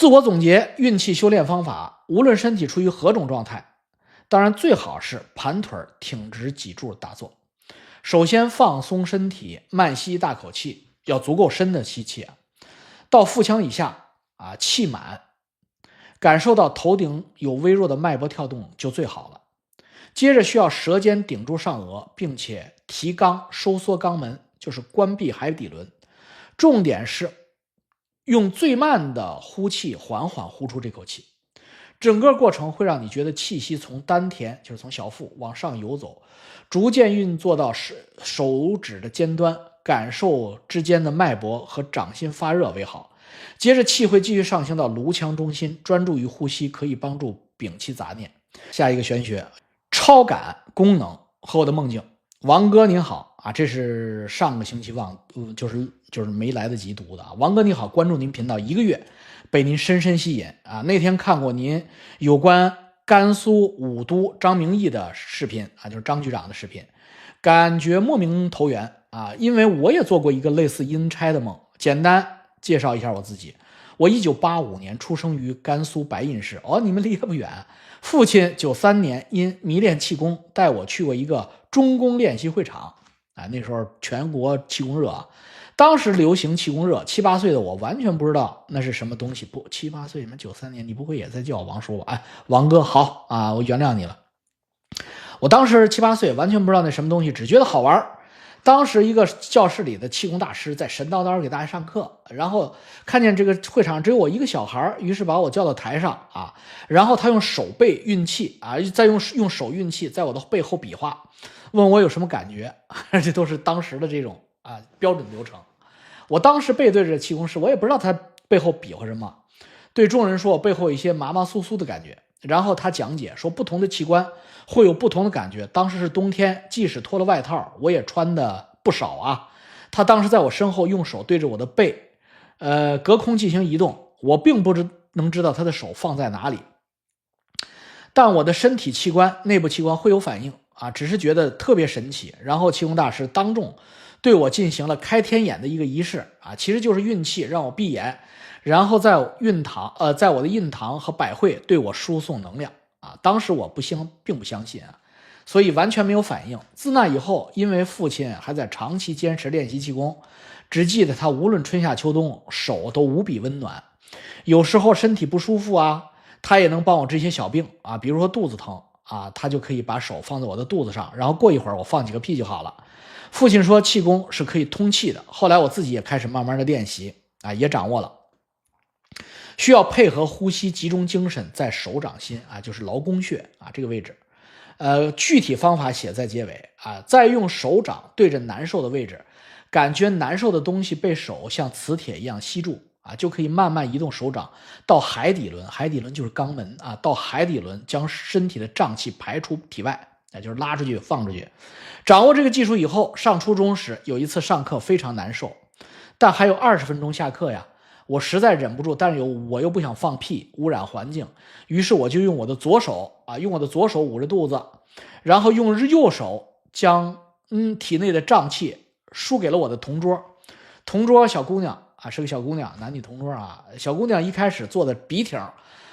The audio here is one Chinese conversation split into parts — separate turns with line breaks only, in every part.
自我总结运气修炼方法，无论身体处于何种状态，当然最好是盘腿挺直脊柱打坐。首先放松身体，慢吸一大口气，要足够深的吸气到腹腔以下气满，感受到头顶有微弱的脉搏跳动就最好了。接着需要舌尖顶住上颚，并且提肛收缩肛门，就是关闭海底轮。重点是用最慢的呼气缓缓呼出这口气，整个过程会让你觉得气息从丹田，就是从小腹往上游走，逐渐运作到手指的尖端，感受之间的脉搏和掌心发热为好。接着气会继续上行到颅腔中心，专注于呼吸，可以帮助摒弃杂念。下一个玄学，超感功能和我的梦境。王哥您好这是上个星期就是没来得及读的王哥你好，关注您频道1个月，被您深深吸引那天看过您有关甘肃武都张明义的视频就是张局长的视频，感觉莫名投缘因为我也做过一个类似阴差的梦。简单介绍一下我自己，我1985年出生于甘肃白银市你们离得不远。父亲93年因迷恋气功，带我去过一个中功练习会场那时候全国气功热当时流行气功热，7、8岁的我完全不知道那是什么东西。不，7、8岁，你们93年，你不会也在叫我王叔吧？王哥好我原谅你了。我当时7、8岁，完全不知道那什么东西，只觉得好玩。当时一个教室里的气功大师在神叨叨给大家上课，然后看见这个会场只有我一个小孩，于是把我叫到台上然后他用手背运气再用手运气在我的背后比划，问我有什么感觉这都是当时的这种标准流程。我当时背对着气功师，我也不知道他背后比划什么，对众人说我背后有一些麻麻酥酥的感觉。然后他讲解说不同的器官会有不同的感觉，当时是冬天，即使脱了外套我也穿的不少他当时在我身后用手对着我的背隔空进行移动，我并不能知道他的手放在哪里，但我的身体器官内部器官会有反应只是觉得特别神奇。然后气功大师当众对我进行了开天眼的一个仪式其实就是运气，让我闭眼，然后在我的印堂和百会对我输送能量当时我并不相信所以完全没有反应。自那以后，因为父亲还在长期坚持练习气功，只记得他无论春夏秋冬手都无比温暖。有时候身体不舒服他也能帮我治些小病比如说肚子疼他就可以把手放在我的肚子上，然后过一会儿我放几个屁就好了。父亲说气功是可以通气的，后来我自己也开始慢慢的练习也掌握了。需要配合呼吸，集中精神在手掌心就是劳宫穴这个位置。具体方法写在结尾再用手掌对着难受的位置，感觉难受的东西被手像磁铁一样吸住就可以慢慢移动手掌到海底轮，海底轮就是肛门到海底轮将身体的胀气排出体外就是拉出去放出去。掌握这个技术以后，上初中时有一次上课非常难受，但还有20分钟下课我实在忍不住，但是我又不想放屁污染环境，于是我就用我的左手捂着肚子，然后用右手将体内的胀气输给了我的同桌小姑娘是个小姑娘，男女同桌小姑娘一开始坐的笔挺，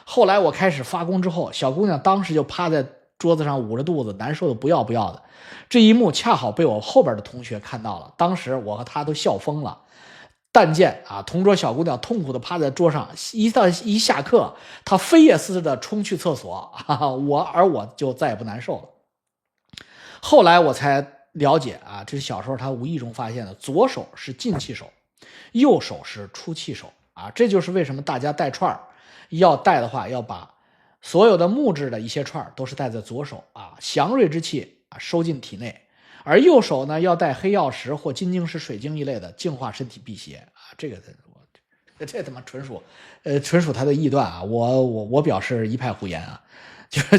后来我开始发功之后，小姑娘当时就趴在桌子上捂着肚子，难受的不要不要的。这一幕恰好被我后边的同学看到了，当时我和她都笑疯了。但见同桌小姑娘痛苦的趴在桌上，一下课她飞也似的冲去厕所我就再也不难受了。后来我才了解这是小时候他无意中发现的，左手是进气手，右手是出气手这就是为什么大家带串要带的话，要把所有的木质的一些串都是带在左手祥瑞之气收进体内，而右手呢要带黑曜石或金晶石、水晶一类的净化身体辟邪这个这他妈纯属他的臆断我表示一派胡言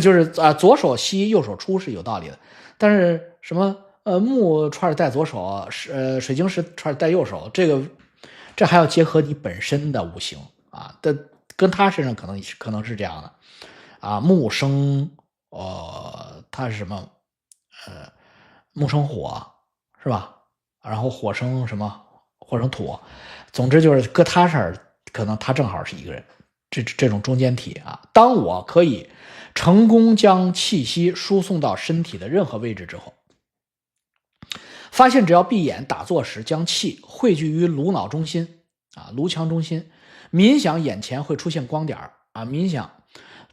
就是左手吸右手出是有道理的，但是什么木串带左手水晶石串带右手，这还要结合你本身的五行跟他身上可能是这样的木生他是什么木生火是吧？然后火生什么？火生土。总之就是搁他这儿，可能他正好是一个人这种中间体啊。当我可以成功将气息输送到身体的任何位置之后，发现只要闭眼打坐时，将气汇聚于颅脑中心啊，颅腔中心，冥想眼前会出现光点啊，冥想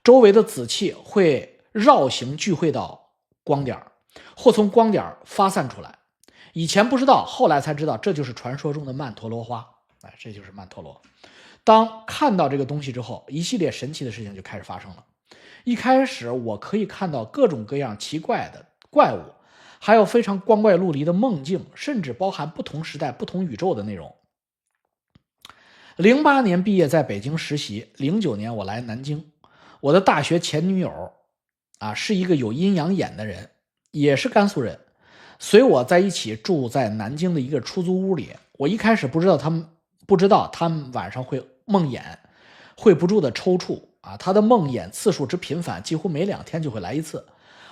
周围的子气会绕行聚会到光点，或从光点发散出来。以前不知道，后来才知道，这就是传说中的曼陀罗花。这就是曼陀罗。当看到这个东西之后，一系列神奇的事情就开始发生了。一开始我可以看到各种各样奇怪的怪物，还有非常光怪陆离的梦境，甚至包含不同时代、不同宇宙的内容。08年毕业，在北京实习。09年我来南京，我的大学前女友是一个有阴阳眼的人，也是甘肃人，随我在一起住在南京的一个出租屋里。我一开始不知道他们晚上会梦魇，会不住的抽搐啊，他的梦魇次数之频繁，几乎每2天就会来一次。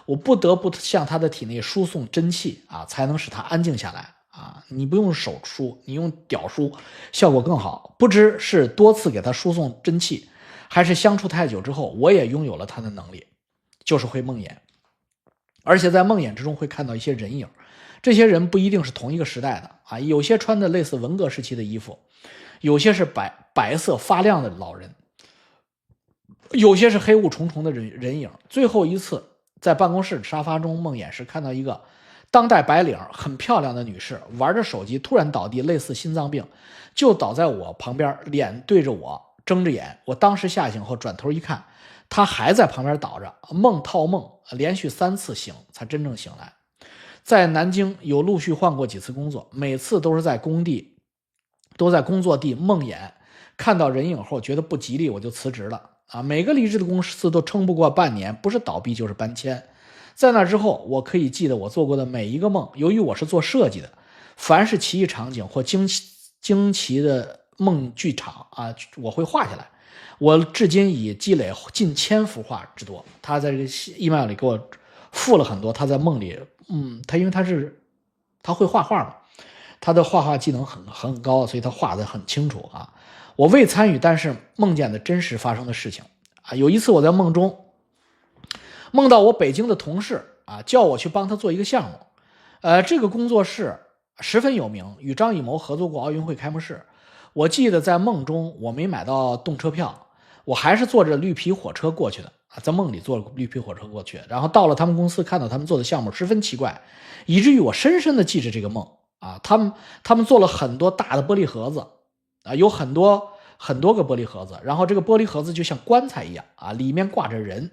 我不得不向他的体内输送真气啊，才能使他安静下来啊。你不用手输，你用屌输，效果更好。不知是多次给他输送真气，还是相处太久之后，我也拥有了他的能力，就是会梦魇。而且在梦魇之中会看到一些人影，这些人不一定是同一个时代的啊，有些穿着类似文革时期的衣服，有些是白色发亮的老人，有些是黑雾重重的人影。最后一次在办公室沙发中梦魇时，看到一个当代白领很漂亮的女士玩着手机，突然倒地，类似心脏病，就倒在我旁边，脸对着我，睁着眼。我当时吓醒后转头一看，她还在旁边倒着，梦套梦，连续3次醒才真正醒来。在南京有陆续换过几次工作，每次都是在工作地梦魇，看到人影后觉得不吉利，我就辞职了啊。每个离职的公司都撑不过半年，不是倒闭就是搬迁。在那之后，我可以记得我做过的每一个梦。由于我是做设计的，凡是奇异场景或惊奇的梦剧场啊，我会画下来。我至今已积累近1000幅画之多。他在这个 email 里给我附了很多他在梦里，因为他会画画嘛，他的画画技能很高，所以他画得很清楚啊。我未参与，但是梦见的真实发生的事情啊。有一次我在梦中梦到我北京的同事啊，叫我去帮他做一个项目。这个工作室十分有名，与张艺谋合作过奥运会开幕式。我记得在梦中我没买到动车票，我还是坐着绿皮火车过去的啊，在梦里坐绿皮火车过去，然后到了他们公司，看到他们做的项目十分奇怪，以至于我深深的记着这个梦啊。他们做了很多大的玻璃盒子啊，有很多个玻璃盒子，然后这个玻璃盒子就像棺材一样啊，里面挂着人，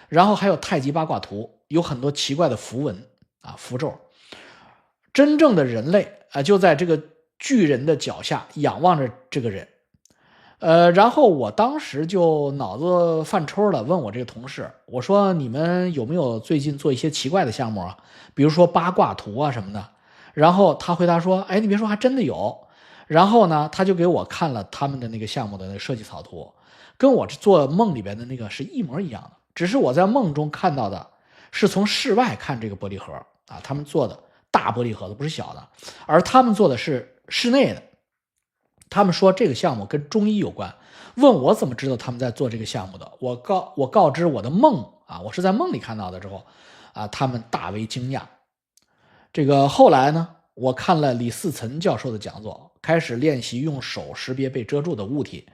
然后还有太极八卦图，有很多奇怪的符文啊符咒。真正的人类啊，就在这个巨人的脚下仰望着这个人。然后我当时就脑子犯抽了，问我这个同事，我说你们有没有最近做一些奇怪的项目啊，比如说八卦图啊什么的。然后他回答说，哎，你别说还真的有。然后呢，他就给我看了他们的那个项目的那个设计草图，跟我做梦里边的那个是一模一样的，只是我在梦中看到的是从室外看这个玻璃盒啊，他们做的大玻璃盒子不是小的，而他们做的是室内的。他们说这个项目跟中医有关，问我怎么知道他们在做这个项目的。我告知我的梦啊，我是在梦里看到的之后啊，他们大为惊讶。这个后来呢，我看了李嗣岑教授的讲座，开始练习用手识别被遮住的物体，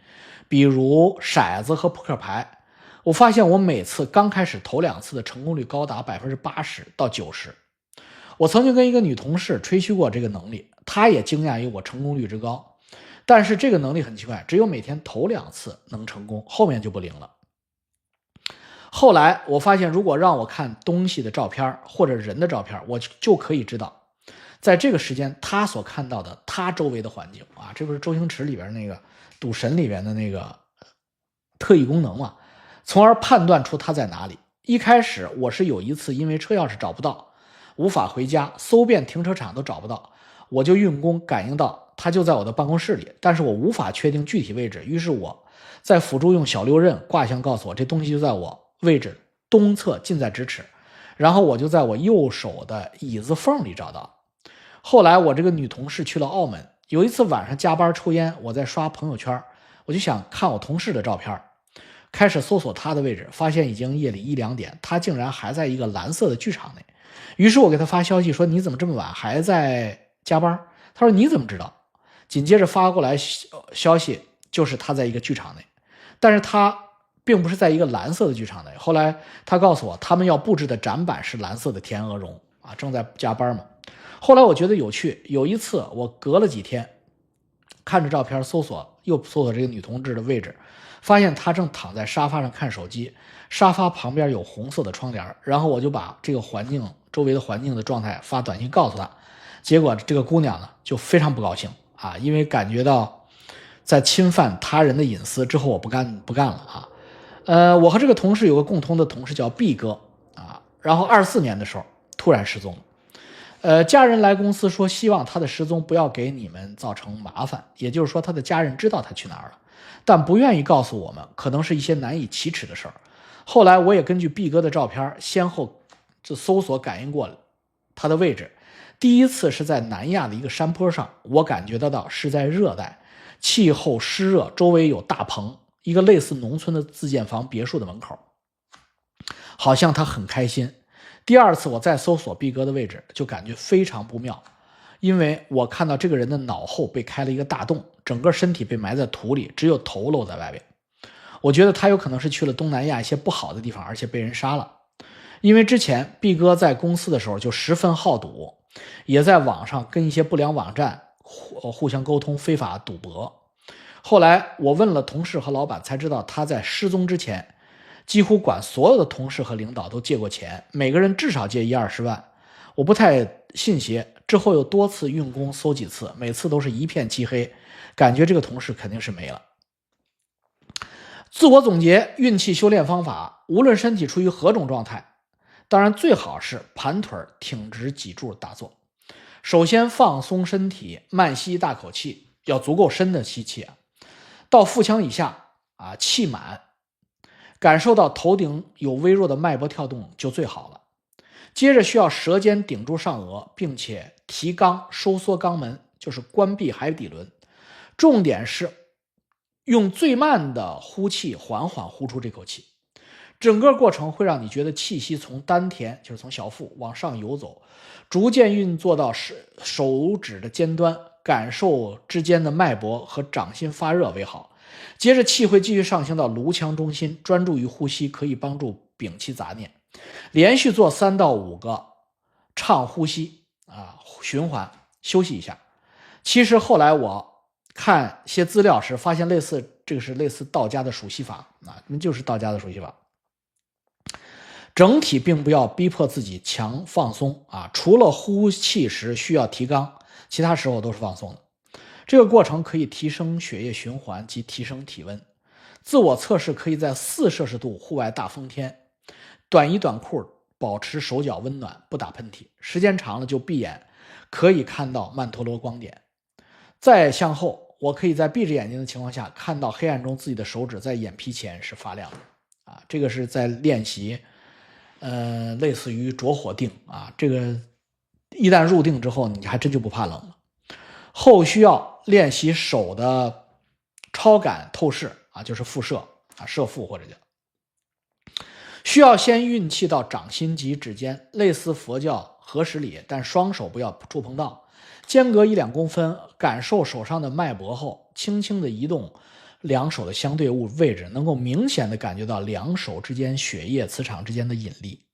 比如骰子和扑克牌。我发现我每次刚开始头2次的成功率高达80%到90%。我曾经跟一个女同事吹嘘过这个能力，她也惊讶于我成功率之高。但是这个能力很奇怪，只有每天头2次能成功，后面就不灵了。后来我发现，如果让我看东西的照片或者人的照片，我就可以知道在这个时间他所看到的他周围的环境啊，这不是周星驰里边那个赌神里边的那个特异功能嘛，从而判断出他在哪里。一开始我是有一次因为车钥匙找不到，无法回家，搜遍停车场都找不到，我就运功感应到他就在我的办公室里，但是我无法确定具体位置，于是我在辅助用小六壬卦象告诉我这东西就在我位置东侧近在咫尺，然后我就在我右手的椅子缝里找到。后来我这个女同事去了澳门，有一次晚上加班抽烟，我在刷朋友圈，我就想看我同事的照片，开始搜索他的位置，发现已经夜里1、2点，他竟然还在一个蓝色的剧场内。于是我给他发消息说：“你怎么这么晚还在加班？”他说：“你怎么知道？”紧接着发过来消息，就是他在一个剧场内，但是他并不是在一个蓝色的剧场内。后来他告诉我，他们要布置的展板是蓝色的天鹅绒啊，正在加班嘛。后来我觉得有趣，有一次我隔了几天，看着照片又搜索这个女同志的位置，发现她正躺在沙发上看手机，沙发旁边有红色的窗帘，然后我就把这个周围的环境的状态发短信告诉她，结果这个姑娘呢就非常不高兴啊，因为感觉到在侵犯他人的隐私之后，我不干了啊。我和这个同事有个共同的同事叫 B 哥啊，然后24年的时候突然失踪了。家人来公司说希望他的失踪不要给你们造成麻烦，也就是说他的家人知道他去哪儿了，但不愿意告诉我们，可能是一些难以启齿的事儿。后来我也根据 B 哥的照片先后就搜索感应过他的位置，第一次是在南亚的一个山坡上，我感觉得到是在热带，气候湿热，周围有大棚，一个类似农村的自建房别墅的门口，好像他很开心。第二次我再搜索 B 哥的位置，就感觉非常不妙，因为我看到这个人的脑后被开了一个大洞，整个身体被埋在土里，只有头露在外边。我觉得他有可能是去了东南亚一些不好的地方，而且被人杀了。因为之前 B 哥在公司的时候就十分好赌，也在网上跟一些不良网站互相沟通非法赌博。后来我问了同事和老板，才知道他在失踪之前几乎管所有的同事和领导都借过钱，每个人至少借10-20万。我不太信邪，之后又多次运功搜几次，每次都是一片漆黑，感觉这个同事肯定是没了。自我总结运气修炼方法，无论身体处于何种状态，当然最好是盘腿挺直脊柱打坐。首先放松身体，慢吸一大口气，要足够深的吸气到腹腔以下气满，感受到头顶有微弱的脉搏跳动就最好了。接着需要舌尖顶住上颚，并且提肛收缩肛门，就是关闭海底轮。重点是用最慢的呼气缓缓呼出这口气，整个过程会让你觉得气息从丹田，就是从小腹往上游走，逐渐运作到手指的尖端，感受之间的脉搏和掌心发热为好。接着气会继续上行到颅腔中心，专注于呼吸，可以帮助摒弃杂念。连续做3到5个畅呼吸循环，休息一下。其实后来我看些资料时发现这个是类似道家的数息法就是道家的数息法。整体并不要逼迫自己强放松除了呼气时需要提肛，其他时候都是放松的。这个过程可以提升血液循环及提升体温。自我测试可以在4摄氏度户外大风天，短衣短裤，保持手脚温暖，不打喷嚏，时间长了就闭眼，可以看到曼陀罗光点。再向后，我可以在闭着眼睛的情况下看到黑暗中自己的手指在眼皮前是发亮的这个是在练习类似于着火定这个一旦入定之后，你还真就不怕冷了。后需要练习手的超感透视就是腹射射腹或者叫。需要先运气到掌心及指尖，类似佛教合十礼，但双手不要触碰到，间隔1-2公分，感受手上的脉搏后，轻轻地移动两手的相对物位置，能够明显地感觉到两手之间血液磁场之间的引力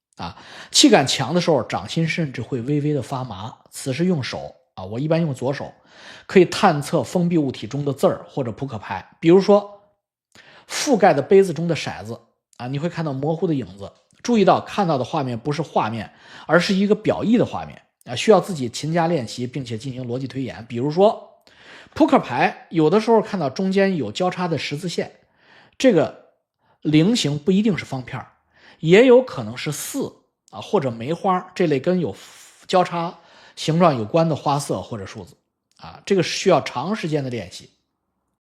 气感强的时候，掌心甚至会微微的发麻。此时用手我一般用左手，可以探测封闭物体中的字儿或者扑克牌，比如说覆盖的杯子中的骰子你会看到模糊的影子。注意到看到的画面不是画面，而是一个表意的画面需要自己勤加练习，并且进行逻辑推演。比如说扑克牌，有的时候看到中间有交叉的十字线，这个菱形不一定是方片，也有可能是4或者梅花这类跟有交叉形状有关的花色或者数字这个需要长时间的练习。